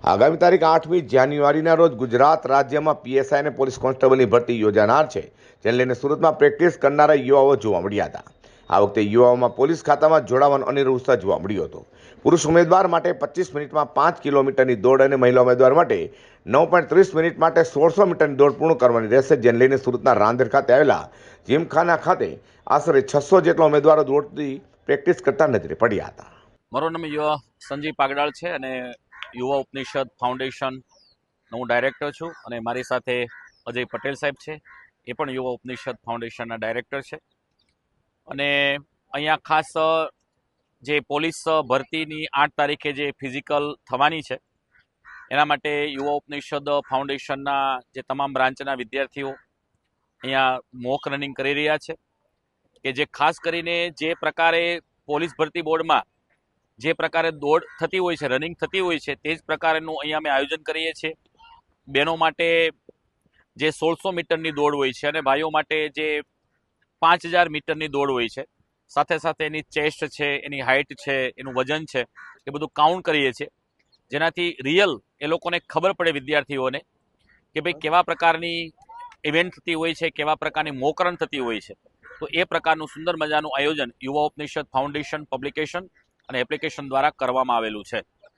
આગામી તારીખ 8મી જાન્યુઆરીના રોજ ગુજરાત રાજ્યમાં પીએસઆઈ અને પોલીસ કોન્સ્ટેબલની ભરતી યોજાનાર છે, જેને લઈને સુરતમાં પ્રેક્ટિસ કરનારા યુવાઓ જોવા મળ્યા હતા. આ વખતે યુવાઓમાં પોલીસ ખાતામાં જોડાવાનો અનેરો ઉત્સાહ જોવા મળ્યો હતો. પુરુષ ઉમેદવાર માટે 25 મિનિટમાં 5 કિલોમીટરની દોડ અને મહિલા ઉમેદવાર માટે 9.30 મિનિટ માટે 1600 મીટરની દોડ પૂર્ણ કરવાની રહેશે, જેને લઈને સુરતના રાંદેર ખાતે આવેલા જીમખાના ખાતે આશરે 600 જેટલા ઉમેદવારો દોડની પ્રેક્ટિસ કરતા નજરે પડ્યા હતા. મારું નામ યુવા સંજીવ પાગડાળ છે અને યુવા ઉપનિષદ ફાઉન્ડેશનનો હું ડાયરેક્ટર છું અને મારી સાથે અજય પટેલ સાહેબ છે, એ પણ યુવા ઉપનિષદ ફાઉન્ડેશનના ડાયરેક્ટર છે. અને અહીંયા ખાસ જે પોલીસ ભરતીની 8 તારીખે જે ફિઝિકલ થવાની છે એના માટે યુવા ઉપનિષદ ફાઉન્ડેશનના જે તમામ બ્રાન્ચના વિદ્યાર્થીઓ અહીંયા મોક રનિંગ કરી રહ્યા છે કે જે ખાસ કરીને જે પ્રકારે પોલીસ ભરતી બોર્ડમાં જે પ્રકારે દોડ થતી હોય છે, રનિંગ થતી હોય છે, તે જ પ્રકારનું અહીંયા અમે આયોજન કરીએ છીએ. બહેનો માટે જે 1600 મીટરની દોડ હોય છે અને ભાઈઓ માટે જે 5000 મીટરની દોડ હોય છે, સાથે સાથે એની ચેસ્ટ છે, એની હાઇટ છે, એનું વજન છે, એ બધું કાઉન્ટ કરીએ છીએ, જેનાથી રિયલ એ લોકોને ખબર પડે વિદ્યાર્થીઓને કે ભાઈ કેવા પ્રકારની ઇવેન્ટ થતી હોય છે, કેવા પ્રકારની મોક રન થતી હોય છે. તો એ પ્રકારનું સુંદર મજાનું આયોજન યુવા ઉપનિષદ ફાઉન્ડેશન પબ્લિકેશન અને એપ્લિકેશન દ્વારા કરવામાં આવેલું છે.